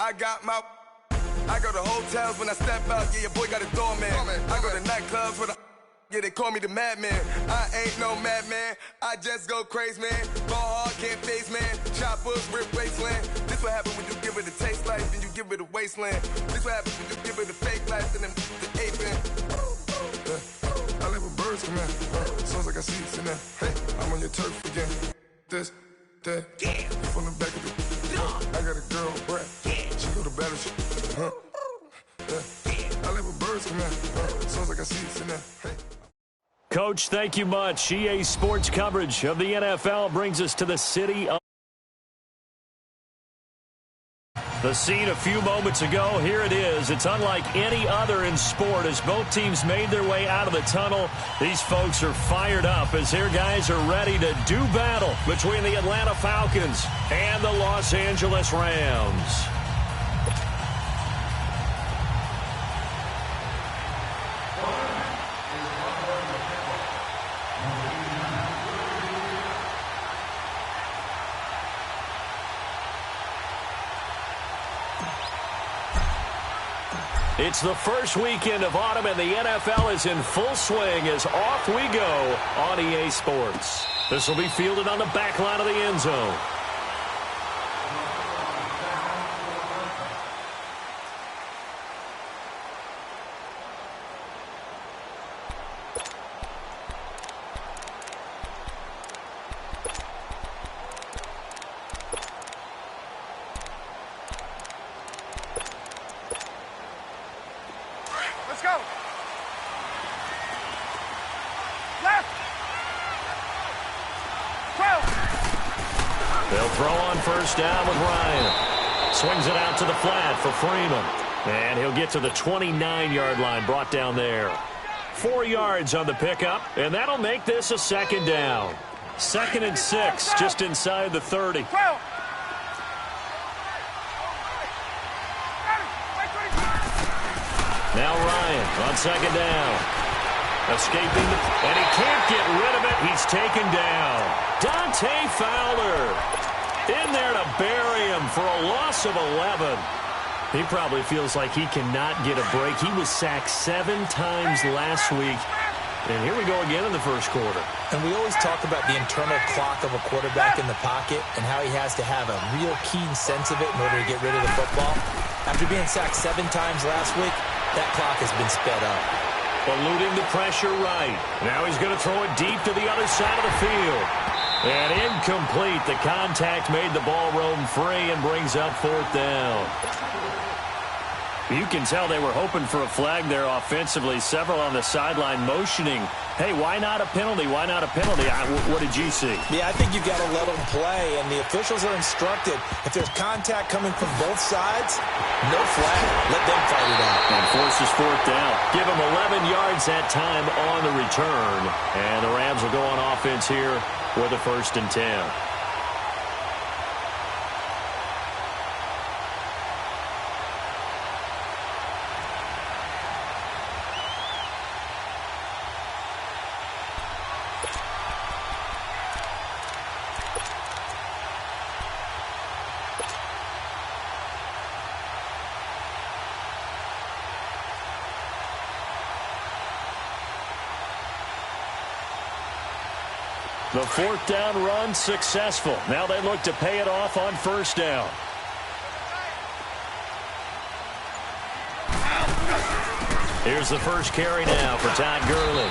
I go to hotels when I step out, yeah, your boy got a doorman. I go to nightclubs for the yeah, they call me the madman. I ain't no madman, I just go crazy, man. Ball hard, can't face, man. Choppers, rip wasteland. This what happen when you give it a taste life, then you give it a wasteland. This what happens when you give it a fake life, and then the ape in. I live with birds come in. Sounds like I see it in there. Hey, I'm on your turf again. This, that, yeah. From the back of the I got a girl, Brad. Yeah. She go to battle, yeah. I live with birds come in. Sounds like I see it in there. Hey. Coach, thank you much. EA Sports coverage of the NFL brings us to the city of the scene a few moments ago. Here it is. It's unlike any other in sport as both teams made their way out of the tunnel. These folks are fired up as their guys are ready to do battle between the Atlanta Falcons and the Los Angeles Rams. It's the first weekend of autumn, and the NFL is in full swing as off we go on EA Sports. This will be fielded on the back line of the end zone. They'll throw on first down with Ryan. Swings it out to the flat for Freeman. And he'll get to the 29-yard line, brought down there. 4 yards on the pickup, and that'll make this a second down. 2nd and 6, just inside the 30. Now Ryan on second down. Escaping, and he can't get rid of it. He's taken down. Dante Fowler in there to bury him for a loss of 11. He probably feels like he cannot get a break. He was sacked 7 times last week. And here we go again in the first quarter. And we always talk about the internal clock of a quarterback in the pocket and how he has to have a real keen sense of it in order to get rid of the football. After being sacked 7 times last week, that clock has been sped up. Eluding the pressure right. Now he's going to throw it deep to the other side of the field. And incomplete. The contact made the ball roam free and brings up 4th down. You can tell they were hoping for a flag there offensively. Several on the sideline motioning, hey, why not a penalty? Why not a penalty? What did you see? Yeah, I think you've got to let them play, and the officials are instructed. If there's contact coming from both sides, no flag. Let them fight it out. And forces 4th down. Give them 11 yards that time on the return. And the Rams will go on offense here with a 1st and 10. The 4th down run successful. Now they look to pay it off on 1st down. Here's the first carry now for Todd Gurley,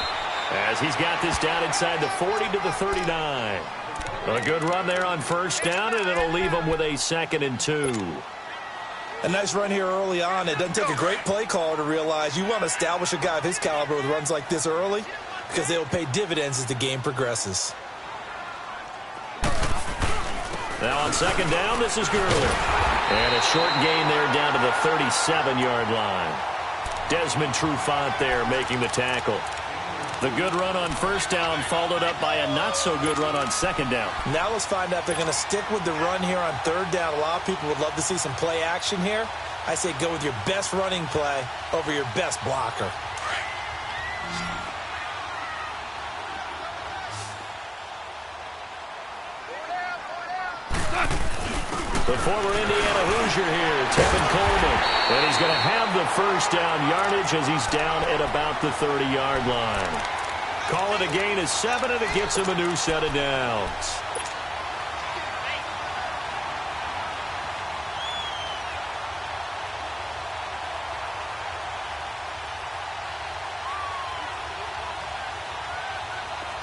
as he's got this down inside the 40 to the 39. A good run there on 1st down, and it'll leave him with a 2nd and 2. A nice run here early on. It doesn't take a great play caller to realize you want to establish a guy of his caliber with runs like this early, because they will pay dividends as the game progresses. Now on 2nd down, this is Gurley. And a short gain there down to the 37-yard line. Desmond Trufant there making the tackle. The good run on 1st down followed up by a not-so-good run on 2nd down. Now let's find out if they're going to stick with the run here on 3rd down. A lot of people would love to see some play action here. I say go with your best running play over your best blocker. The former Indiana Hoosier pressure here. Tevin Coleman. And he's going to have the first down yardage as he's down at about the 30-yard line. Call it a gain of 7, and it gets him a new set of downs.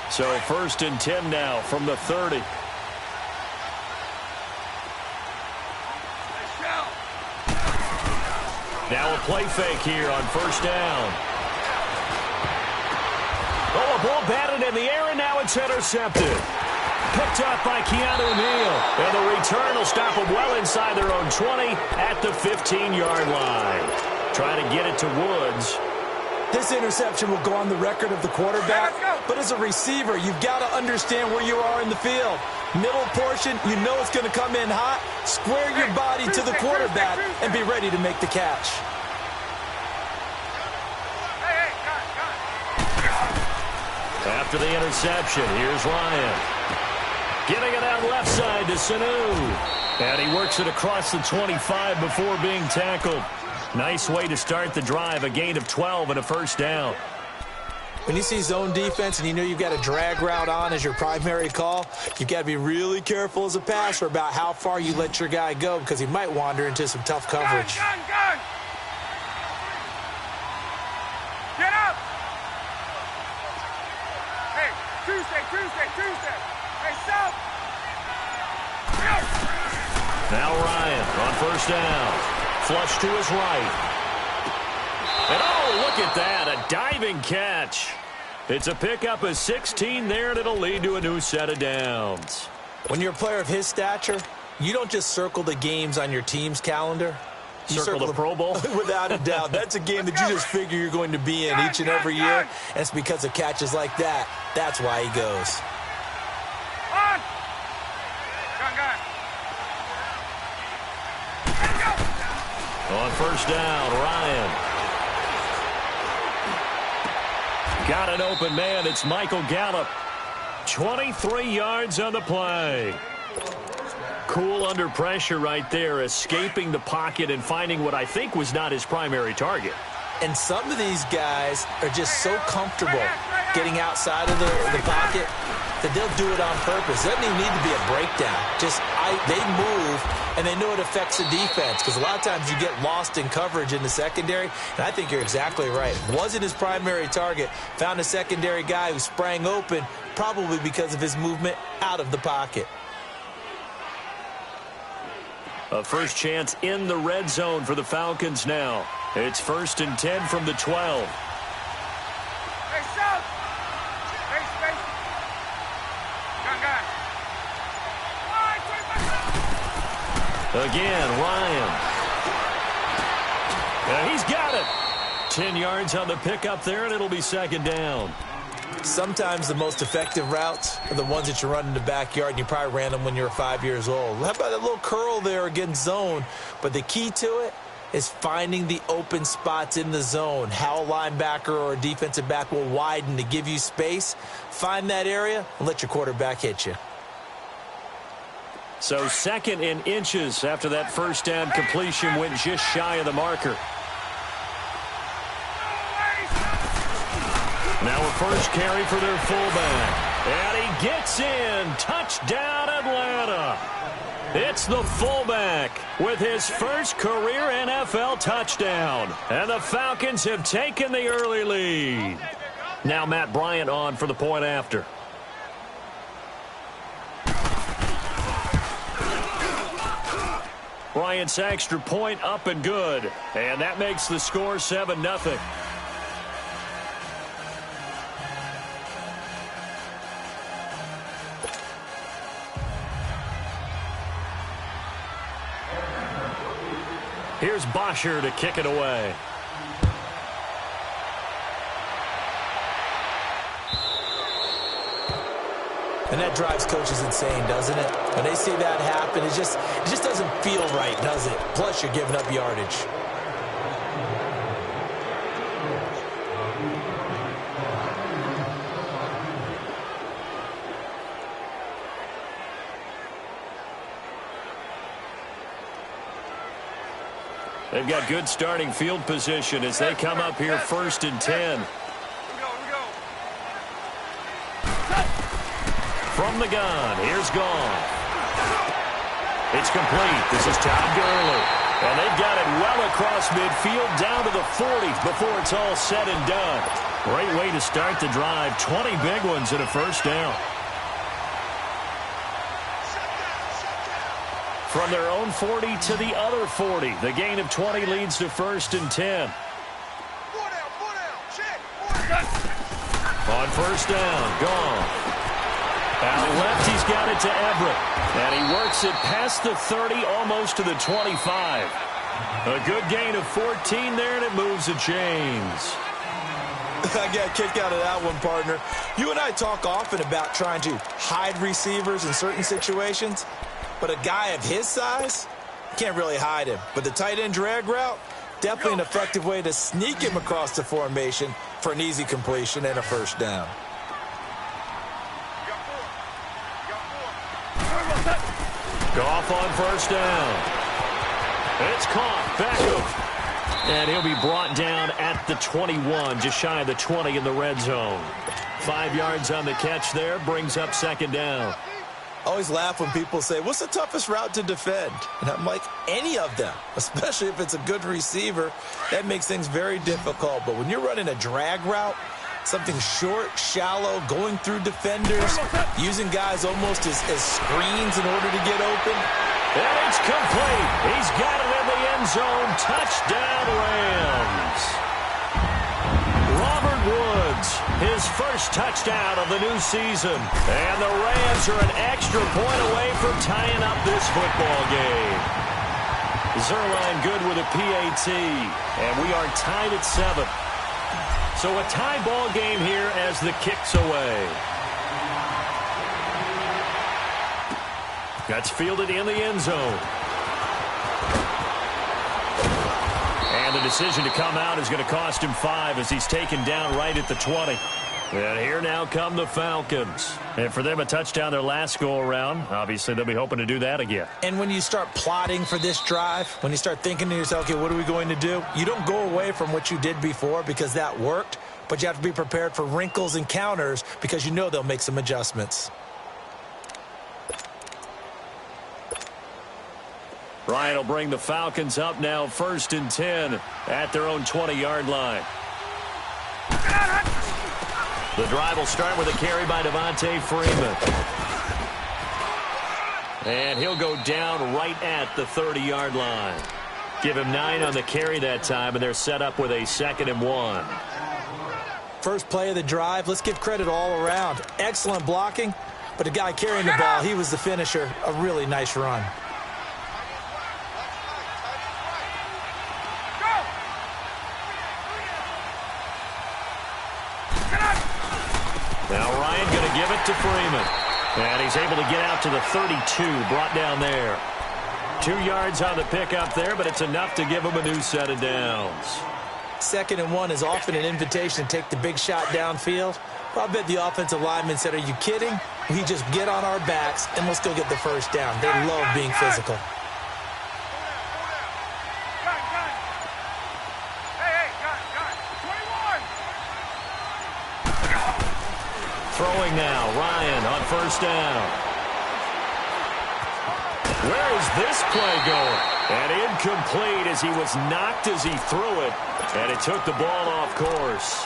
So 1st and 10 now from the 30. Now a play fake here on 1st down. Oh, a ball batted in the air, and now it's intercepted. Picked up by Keanu Neal. And the return will stop them well inside their own 20 at the 15-yard line. Trying to get it to Woods. This interception will go on the record of the quarterback, but as a receiver, you've got to understand where you are in the field. Middle portion, you know it's going to come in hot. Square your body to the quarterback and be ready to make the catch. After the interception, here's Ryan. Getting it out left side to Sanu. And he works it across the 25 before being tackled. Nice way to start the drive, a gain of 12 and a 1st down. When you see zone defense and you know you've got a drag route on as your primary call, you've got to be really careful as a passer about how far you let your guy go because he might wander into some tough coverage. Gun. Get up! Hey, Tuesday. Hey, South! Now Ryan on 1st down. Flush to his right. And oh, look at that, a diving catch. It's a pickup of 16 there, and it'll lead to a new set of downs. When you're a player of his stature, you don't just circle the games on your team's calendar. You circle the Pro Bowl? Without a doubt. That's a game that you just figure you're going to be in each and every year, and it's because of catches like that. That's why he goes. On! Gun. On 1st down, Ryan. Got an open man. It's Michael Gallup. 23 yards on the play. Cool under pressure right there, escaping the pocket and finding what I think was not his primary target. And some of these guys are just so comfortable getting outside of the pocket that they'll do it on purpose. It doesn't even need to be a breakdown. They move, and they know it affects the defense because a lot of times you get lost in coverage in the secondary, and I think you're exactly right. Wasn't his primary target. Found a secondary guy who sprang open, probably because of his movement out of the pocket. A first chance in the red zone for the Falcons now. It's 1st and 10 from the 12. Hey, South! Space. Gun. Again, Ryan. And he's got it. 10 yards on the pickup there, and it'll be 2nd down. Sometimes the most effective routes are the ones that you run in the backyard, and you probably ran them when you were 5 years old. How about that little curl there against zone? But the key to it is finding the open spots in the zone. How a linebacker or a defensive back will widen to give you space. Find that area and let your quarterback hit you. So 2nd and inches after that 1st down completion went just shy of the marker. Now a first carry for their fullback. And he gets in. Touchdown, Atlanta. It's the fullback with his first career NFL touchdown. And the Falcons have taken the early lead. Now Matt Bryant on for the point after. Bryant's extra point up and good. And that makes the score 7-0. Here's Bosher to kick it away. And that drives coaches insane, doesn't it? When they see that happen, it just doesn't feel right, does it? Plus, you're giving up yardage. They've got good starting field position as they come up here 1st and 10. From the gun, here's Gone. It's complete. This is Todd Gurley. And they've got it well across midfield down to the 40 before it's all said and done. Great way to start the drive. 20 big ones and a first down. From their own 40 to the other 40. The gain of 20 leads to 1st and 10. On 1st down, Gone. Out left, he's got it to Everett. And he works it past the 30, almost to the 25. A good gain of 14 there, and it moves the chains. I got a kick out of that one, partner. You and I talk often about trying to hide receivers in certain situations. But a guy of his size, can't really hide him. But the tight end drag route, definitely an effective way to sneak him across the formation for an easy completion and a first down. Goff on 1st down. It's caught. Beckham. And he'll be brought down at the 21, just shy of the 20 in the red zone. 5 yards on the catch there, brings up 2nd down. I always laugh when people say, what's the toughest route to defend? And I'm like, any of them, especially if it's a good receiver. That makes things very difficult. But when you're running a drag route, something short, shallow, going through defenders, using guys almost as screens in order to get open. And it's complete. He's got it in the end zone. Touchdown, Rams. Robert Woods, his first touchdown of the new season. And the Rams are an extra point away from tying up this football game. Zerline good with a PAT. And we are tied at 7. So a tie ball game here as the kick's away. That's fielded in the end zone. And the decision to come out is going to cost him 5 as he's taken down right at the 20. And here now come the Falcons. And for them, a touchdown their last go-around. Obviously, they'll be hoping to do that again. And when you start plotting for this drive, when you start thinking to yourself, okay, what are we going to do? You don't go away from what you did before because that worked, but you have to be prepared for wrinkles and counters because you know they'll make some adjustments. Ryan will bring the Falcons up now 1st and 10 at their own 20-yard line. The drive will start with a carry by Devontae Freeman. And he'll go down right at the 30-yard line. Give him 9 on the carry that time, and they're set up with a 2nd and 1. First play of the drive, let's give credit all around. Excellent blocking, but the guy carrying the ball, he was the finisher. A really nice run. Now Ryan going to give it to Freeman. And he's able to get out to the 32, brought down there. 2 yards on the pickup there, but it's enough to give him a new set of downs. 2nd and 1 is often an invitation to take the big shot downfield. Well, I bet the offensive lineman said, are you kidding? We just get on our backs and let's go get the first down. They love being physical. Throwing now, Ryan on 1st down. Where is this play going? And incomplete as he was knocked as he threw it. And it took the ball off course.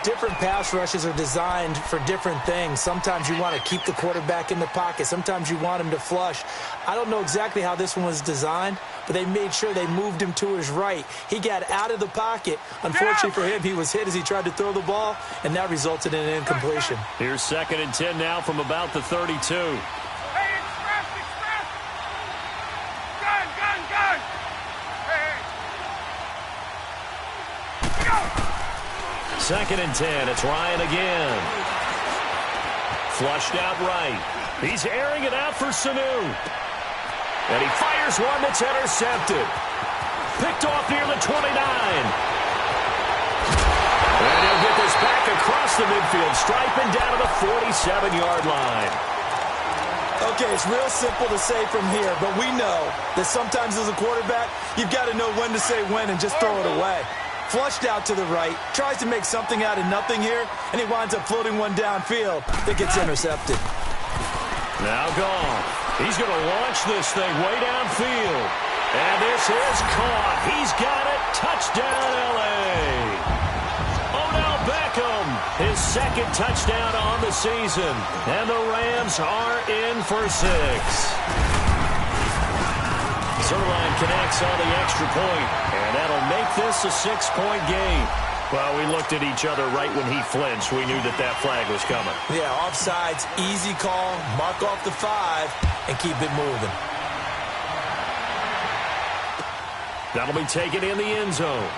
Different pass rushes are designed for different things. Sometimes you want to keep the quarterback in the pocket. Sometimes you want him to flush. I don't know exactly how this one was designed, but they made sure they moved him to his right. He got out of the pocket. Unfortunately for him, he was hit as he tried to throw the ball, and that resulted in an incompletion. Here's 2nd and 10 now from about the 32. Hey, express! Gun! Hey! 2nd and 10. It's Ryan again. Flushed out right. He's airing it out for Sanu. And he fires one that's intercepted. Picked off near the 29. And he'll get this back across the midfield stripe and down to the 47-yard line. Okay, it's real simple to say from here, but we know that sometimes as a quarterback, you've got to know when to say when and just throw it away. Flushed out to the right, tries to make something out of nothing here, and he winds up floating one downfield that gets intercepted. Now gone. He's going to launch this thing way downfield. And this is caught. He's got it. Touchdown, L.A. Odell Beckham, his second touchdown on the season. And the Rams are in for 6. Zerline connects on the extra point, and that'll make this a 6-point game. Well, we looked at each other right when he flinched. We knew that that flag was coming. Yeah, offsides, easy call, mark off the 5, and keep it moving. That'll be taken in the end zone.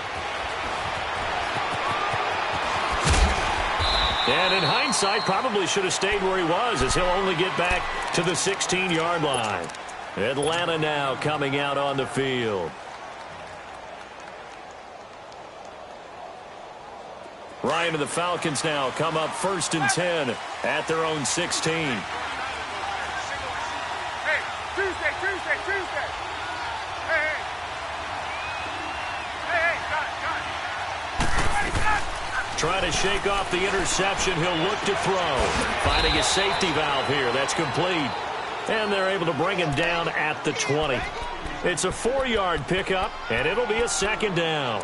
And in hindsight, probably should have stayed where he was, as he'll only get back to the 16-yard line. Atlanta now coming out on the field. Ryan and the Falcons now come up 1st and 10 at their own 16. Hey, Tuesday. Hey, got it. Trying to shake off the interception. He'll look to throw. Finding a safety valve here. That's complete. And they're able to bring him down at the 20. It's a 4-yard pickup, and it'll be a 2nd down.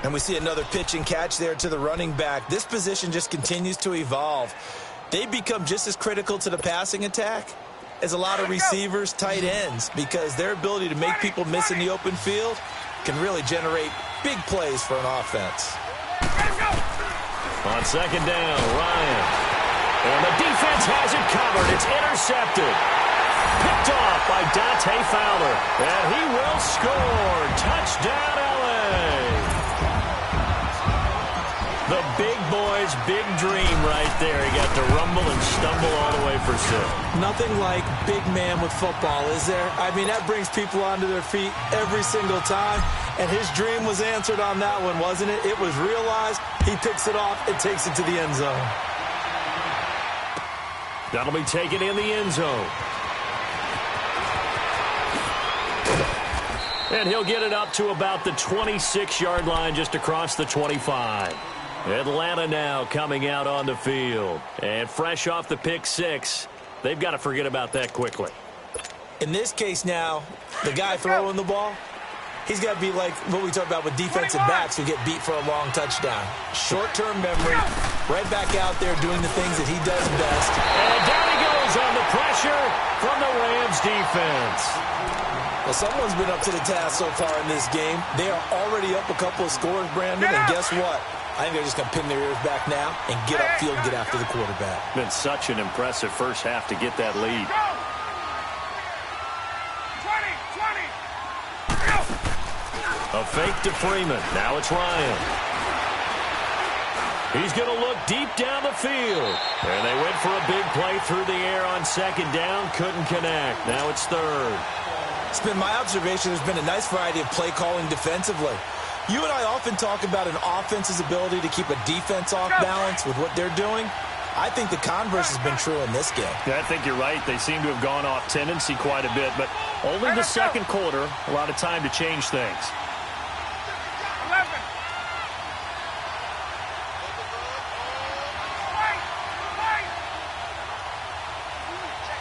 And we see another pitch and catch there to the running back. This position just continues to evolve. They become just as critical to the passing attack as a lot of receivers, tight ends, because their ability to make people miss in the open field can really generate big plays for an offense. On 2nd down, Ryan. And the defense has it covered. It's intercepted. Picked off by Dante Fowler. And he will score. Touchdown, L.A. The big boy's big dream right there. He got to rumble and stumble all the way for 6. Nothing like big man with football, is there? I mean, that brings people onto their feet every single time. And his dream was answered on that one, wasn't it? It was realized. He picks it off and takes it to the end zone. That'll be taken in the end zone. And he'll get it up to about the 26-yard line, just across the 25. Atlanta now coming out on the field. And fresh off the pick 6, they've got to forget about that quickly. In this case now, the guy throwing the ball, he's got to be like what we talk about with defensive backs who get beat for a long touchdown. Short-term memory, right back out there doing the things that he does best. And down he goes on the pressure from the Rams defense. Well, someone's been up to the task so far in this game. They are already up a couple of scores, Brandon, and guess what? I think they're just going to pin their ears back now and get upfield and get after the quarterback. Been such an impressive first half to get that lead. 20. A fake to Freeman. Now it's Ryan. He's going to look deep down the field. And they went for a big play through the air on 2nd down. Couldn't connect. Now it's 3rd. It's been my observation there's been a nice variety of play calling defensively. You and I often talk about an offense's ability to keep a defense off balance with what they're doing. I think the converse has been true in this game. Yeah, I think you're right. They seem to have gone off tendency quite a bit, but only the 2nd quarter, a lot of time to change things. 11.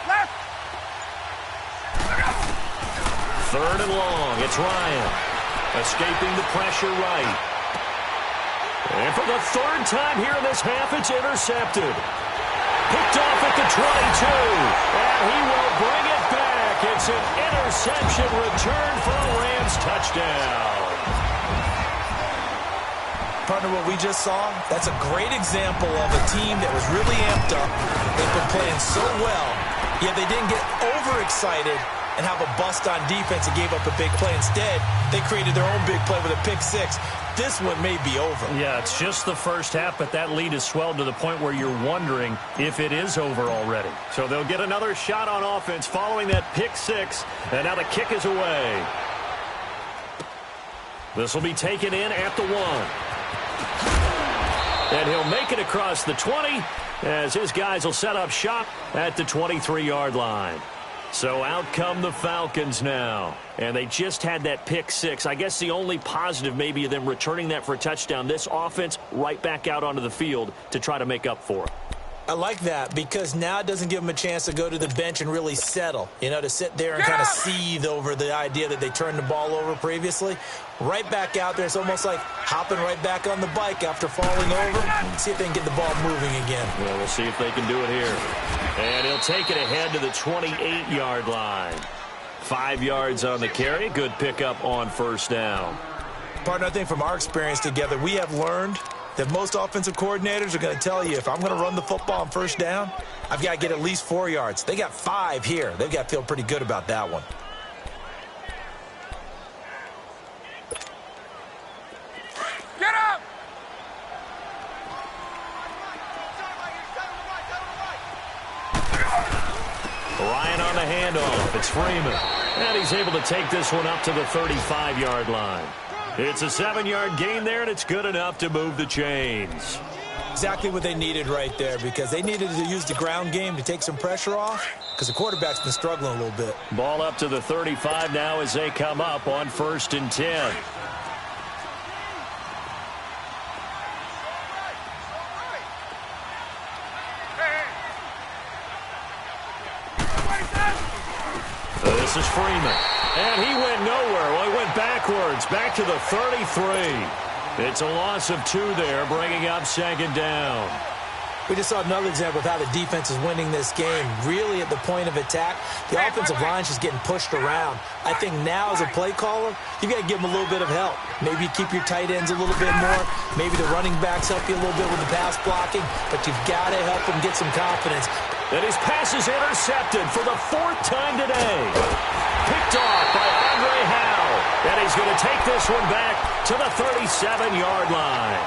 Left. 3rd and long. It's Ryan. Escaping the pressure right. And for the 3rd time here in this half, it's intercepted. Picked off at the 22. And he will bring it back. It's an interception return for a Rams touchdown. Partner, what we just saw, that's a great example of a team that was really amped up. They've been playing so well, yet they didn't get overexcited and have a bust on defense and gave up a big play. Instead, they created their own big play with a pick 6. This one may be over. Yeah, it's just the first half, but that lead has swelled to the point where you're wondering if it is over already. So they'll get another shot on offense following that pick 6, and now the kick is away. This will be taken in at the 1. And he'll make it across the 20 as his guys will set up shop at the 23-yard line. So out come the Falcons now. And they just had that pick six. I guess the only positive maybe of them returning that for a touchdown. This offense right back out onto the field to try to make up for it. I like that because now it doesn't give them a chance to go to the bench and really settle, to sit there and kind of seethe over the idea that they turned the ball over previously. Right back out there, it's almost like hopping right back on the bike after falling over. See if they can get the ball moving again. Well, we'll see if they can do it here. And he'll take it ahead to the 28-yard line. 5 yards on the carry. Good pickup on first down. Partner, I think from our experience together, we have learned that most offensive coordinators are going to tell you, if I'm going to run the football on first down, I've got to get at least 4 yards. They got 5 here. They've got to feel pretty good about that one. Get up! Ryan on the handoff. It's Freeman. And he's able to take this one up to the 35-yard line. It's a 7-yard gain there, and it's good enough to move the chains. Exactly what they needed right there, because they needed to use the ground game to take some pressure off, because the quarterback's been struggling a little bit. Ball up to the 35 now as they come up on 1st and 10. This is Freeman. And he went nowhere. Well, he went backwards, back to the 33. It's a loss of 2 there, bringing up 2nd down. We just saw another example of how the defense is winning this game. Really at the point of attack, the offensive line is just getting pushed around. I think now as a play caller, you got to give them a little bit of help. Maybe you keep your tight ends a little bit more. Maybe the running backs help you a little bit with the pass blocking. But you've got to help them get some confidence. And his pass is intercepted for the 4th time today. Picked off by Andre Howe. And he's going to take this one back to the 37-yard line.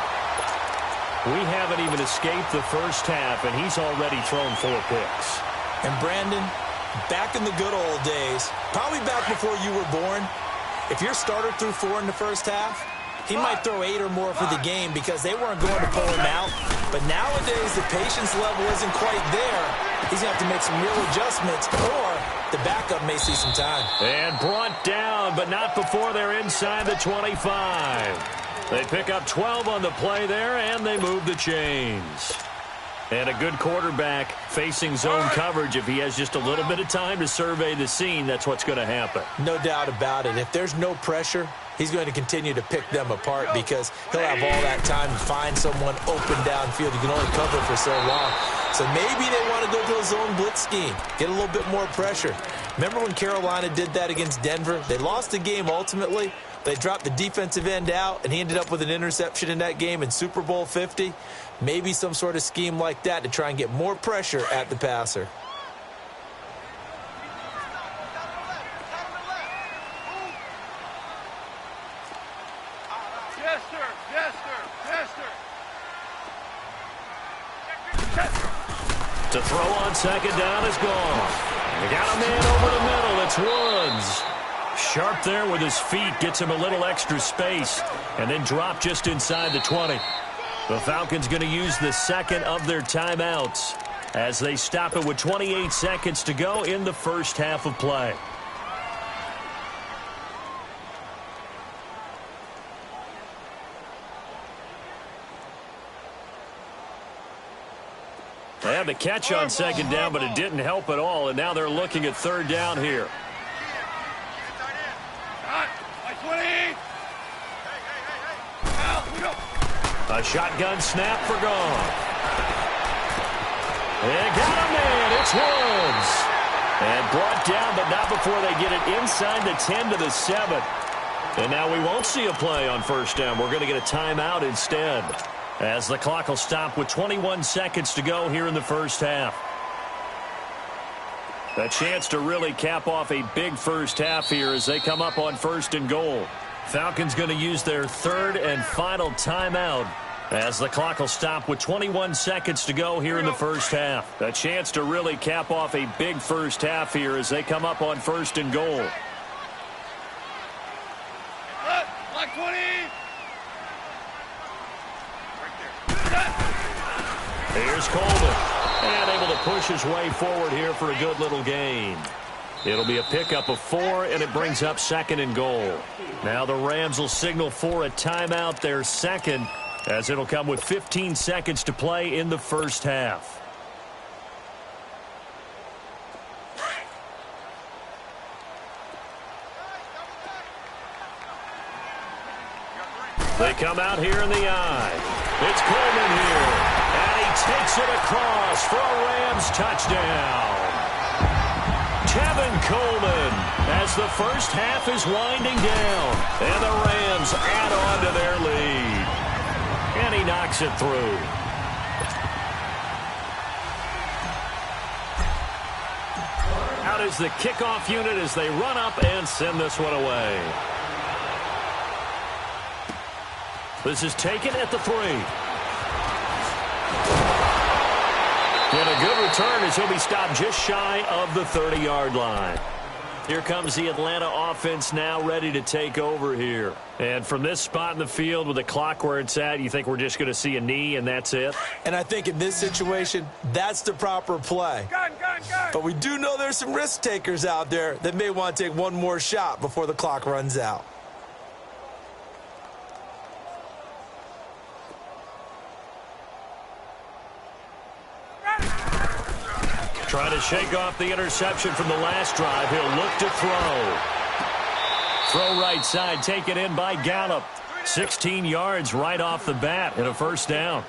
We haven't even escaped the first half, and he's already thrown 4 picks. And Brandon, back in the good old days, probably back before you were born, if your starter threw 4 in the first half, he might throw 8 or more for the game because they weren't going to pull him out. But nowadays, the patience level isn't quite there. He's going to have to make some real adjustments, or the backup may see some time. And brought down, but not before they're inside the 25. They pick up 12 on the play there, and they move the chains. And a good quarterback facing zone coverage. If he has just a little bit of time to survey the scene, that's what's going to happen. No doubt about it. If there's no pressure, he's going to continue to pick them apart because he'll have all that time to find someone open downfield. You can only cover for so long. So maybe they want to go to a zone blitz scheme, get a little bit more pressure. Remember when Carolina did that against Denver? They lost the game ultimately. They dropped the defensive end out, and he ended up with an interception in that game in Super Bowl 50. Maybe some sort of scheme like that to try and get more pressure at the passer. Yes, sir. Yes, sir. Yes, sir. To throw on 2nd down is gone. They got a man over the middle. It's Woods. Sharp there with his feet. Gets him a little extra space. And then drop just inside the 20. The Falcons going to use the 2nd of their timeouts as they stop it with 28 seconds to go in the first half of play. They had the catch on 2nd down, but it didn't help at all, and now they're looking at 3rd down here. A shotgun snap for gone. And got a man. It's Woods. And brought down, but not before they get it inside the 10 to the 7. And now we won't see a play on 1st down. We're going to get a timeout instead, as the clock will stop with 21 seconds to go here in the first half. A chance to really cap off a big first half here as they come up on 1st and goal. Falcons going to use their 3rd and final timeout as the clock will stop with 21 seconds to go here in the first half. A chance to really cap off a big first half here as they come up on 1st and goal. Like 20. Here's Coleman. And able to push his way forward here for a good little gain. It'll be a pickup of 4, and it brings up 2nd and goal. Now the Rams will signal for a timeout, their second, as it'll come with 15 seconds to play in the first half. They come out here in the eye. It's Coleman here, and he takes it across for a Rams touchdown. Kevin Coleman, as the first half is winding down, and the Rams add on to their lead. And he knocks it through. Out is the kickoff unit as they run up and send this one away. This is taken at the 3. And a good return as he'll be stopped just shy of the 30-yard line. Here comes the Atlanta offense now ready to take over here. And from this spot in the field with the clock where it's at, you think we're just going to see a knee and that's it? And I think in this situation, that's the proper play. Gun. But we do know there's some risk takers out there that may want to take one more shot before the clock runs out. Trying to shake off the interception from the last drive. He'll look to throw. Throw right side, taken in by Gallup. 16 yards right off the bat and a first down.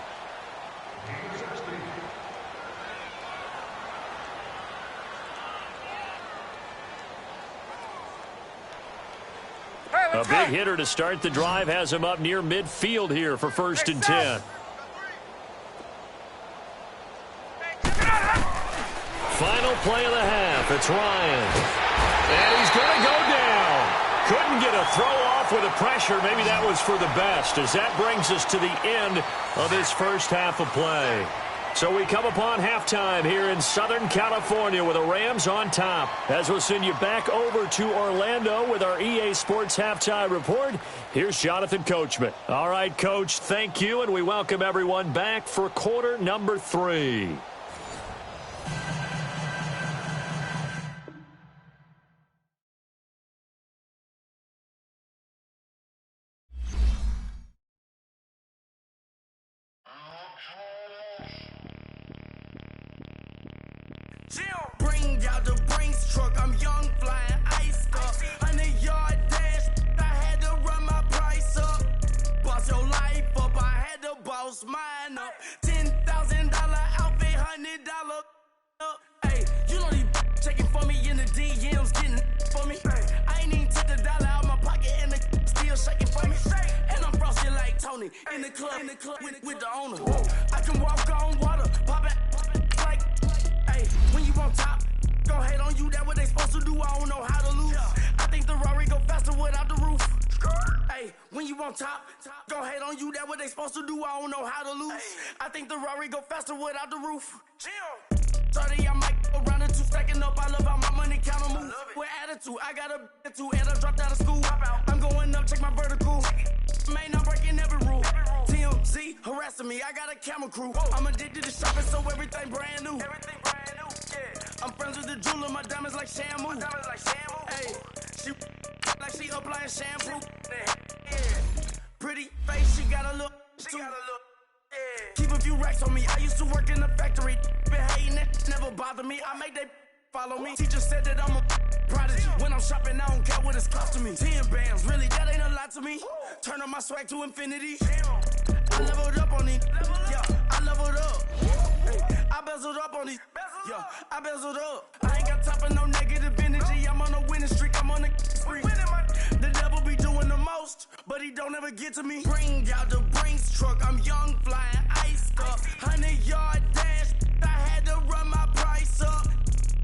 A big hitter to start the drive has him up near midfield here for 1st and 10. Final play of the half. It's Ryan. And he's going to go down. Couldn't get a throw off with the pressure. Maybe that was for the best, as that brings us to the end of this first half of play. So we come upon halftime here in Southern California with the Rams on top. As we'll send you back over to Orlando with our EA Sports Halftime Report, here's Jonathan Coachman. All right, Coach, thank you, and we welcome everyone back for quarter number 3. Bring out the Brinks truck, I'm young, flying ice up. 100-yard dash, I had to run my price up. Boss your life up, I had to boss mine up. $10,000 outfit, $100 up. Hey, you know these checking for me in the DMs, getting for me. I ain't even took the dollar out my pocket and the still shaking for me. And I'm frosty like Tony in the club with the owner. I can walk on water, pop it like, hey, when you on top. Go hate on you, that what they supposed to do, I don't know how to lose. I think the Rari go faster without the roof. Hey, when you on top, go hate on you, that what they supposed to do, I don't know how to lose. I think the Rari go faster without the roof. 30, I might go around the 2, stacking up, I love how my money count on move. With attitude, I got a attitude, and I dropped out of school. I'm going up, check my vertical. Man, I'm breaking every rule. TMZ harassing me, I got a camera crew. I'm addicted to shopping, so everything brand new. I'm friends with the jeweler, my diamonds like Shamu. Hey, she like she applying shampoo. Pretty face, she got a look. Keep a few racks on me. I used to work in the factory. Been hating it, never bother me. I make they follow me. Teacher said that I'm a prodigy. When I'm shopping, I don't care what it's costing me. 10 bands, really, that ain't a lot to me. Turn up my swag to infinity. I leveled up on these. Yeah, I leveled up. I bezeled up on these. Yeah, I bezeled up. I ain't got time for no negative energy. I'm on a winning streak. I'm on a spree. The devil be doing the most, but he don't ever get to me. Bring out the Brinks truck. I'm young, flying ice up. 100-yard dash. I had to run my price up.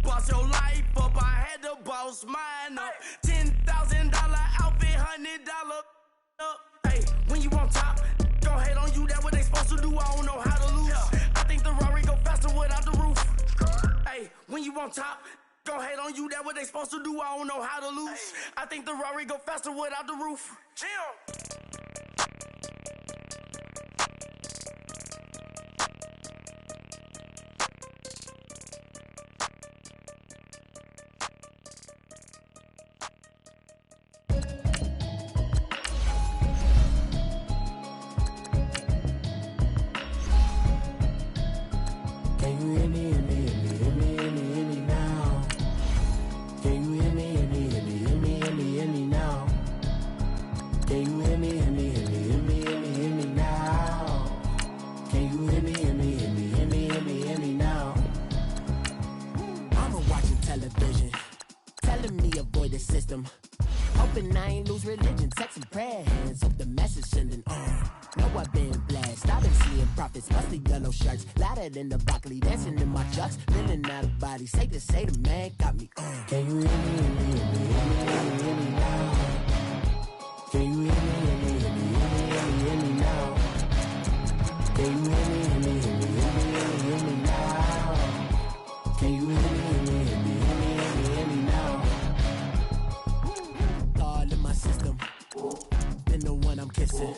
Boss your life up. I had to boss mine up. $10,000 outfit, $100 up. Hey, when you on top, go hate on you. That what they supposed to do. I don't know how to lose. I think the Rari go faster without the roof. Hey, when you on top, go hate on you. That what they supposed to do. I don't know how to lose. I think the Rari go faster without the roof. you hear me, hear me, hear me, hear me, hear me, hear me now? Can you hear me, hear me, hear me, hear me, hear me, hear me now? Mama watching television, telling me avoid the system. Hoping I ain't lose religion, texting prayer hands, hope the message sending on. Know I've been blessed, I've been seeing prophets, mostly yellow shirts, louder than the broccoli, dancing in my chucks, feeling out of body, safe to say the man got me on. Can you hear me, hear me, hear me, hear me, hear me, hear me now? Can you hear me, hear me, hear me, hear me, hear me, hear me now? Can you hear me, hear me, hear me, hear me, hear me, hear me now? Can you hear me, hear me, hear me, hear me, hear me, hear me now? All in my system, been the one I'm kissing.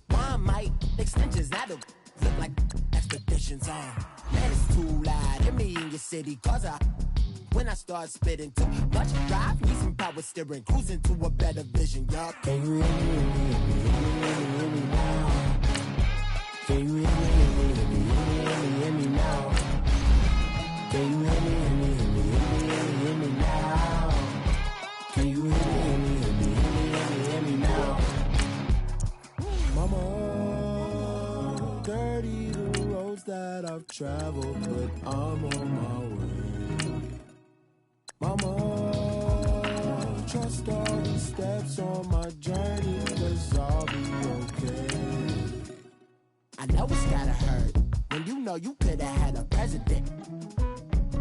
One might extensions, I don't look like expeditions on. Man, it's too loud, hit me in your city, cause when I start spitting too much drive, need some power steering, cruising to a better vision, y'all. Can you hear me, hear me, hear me, hear me, hear me, hear me now? Can you hear me, hear me, hear me, hear me, hear me, hear me now? Can you hear me, hear me, hear me, hear me, hear me, hear me now? Can you hear me, hear me, hear me, hear me, hear me, hear me now? Mama, dirty the roads that I've traveled, but I'm on my way. Mama, trust all the steps on my journey, 'cause I'll be okay. I know it's gotta hurt when you know you could've had a president.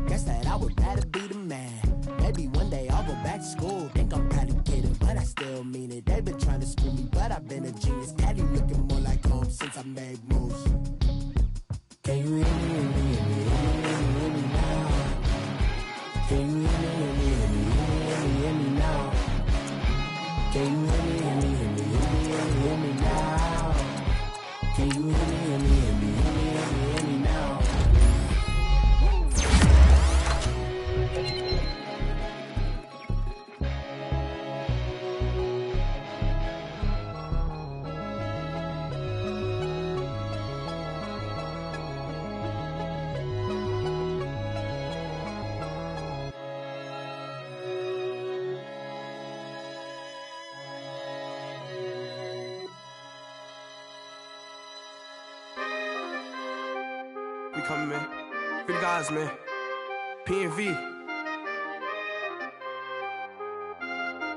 Guess that I would rather be the man. Maybe one day I'll go back to school. Think I'm probably kidding, but I still mean it. They've been trying to screw me, but I've been a genius. Daddy looking more like home since I made moves. Can you hear me, hear me, hear me, hear me, hear me, hear me now? Can you hear me, hear me, hear me, hear me, hear me, hear me now? Can you hear me, hear me, hear me, hear me, hear me, hear me now? Can you hear me, hear me, hear me, hear me, hear me, hear me now? We coming, man. Free the guys, man. P&V.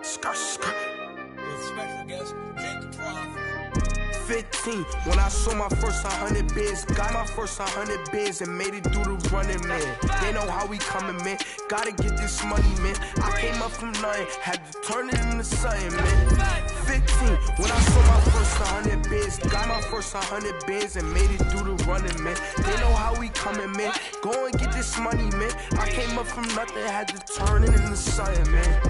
Skirt, skirt. With special guest, Jake the Prof. 15, when I saw my first 100 bids, got my first 100 bids and made it through the running, man. They know how we coming, man. Gotta get this money, man. I came up from nothing, had to turn it into something, man. 15, when I saw my first 100 bids, got my first 100 bids and made it through the running, man. They know how we coming, man. Go and get this money, man. I came up from nothing, had to turn it into something, man.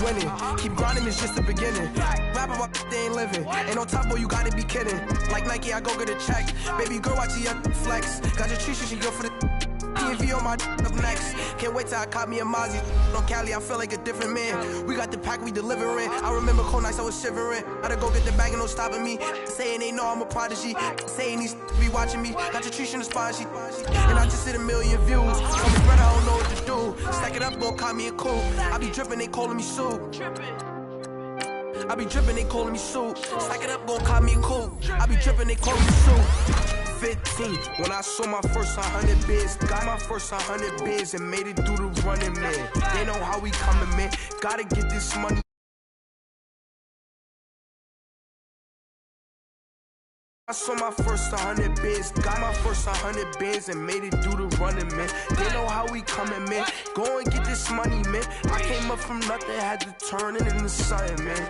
Winning. Keep grinding, it's just the beginning. Rap about they ain't living. Ain't no top boy, you gotta be kidding. Like Nike, I go get a check. Baby girl, watch your flex. Got your Trisha, she go for the P&V on my up next. Can't wait till I caught me a Mozzie. On Cali, I feel like a different man. We got the pack, we delivering. I remember cold nights, I was shivering. Gotta go get the bag and no stopping me. Saying they know I'm a prodigy. Saying these be watching me. Got your Trisha in the spot, and I just hit 1 million views. So much bread, I don't know what to do. Stack it up, go call me a cool. I be dripping, they calling me Sue. I be dripping, they calling me Sue. Stack it up, gon' call me a cool. I be dripping, they calling me Sue. 15, when I saw my first 100 bids, got my first 100 bids and made it through the running, man. They know how we coming, man. Gotta get this money. I saw my first 100 bids, got my first 100 bids and made it through the running, man. They know how we coming, man. Go and get this money, man. I came up from nothing, had to turn it into something, man.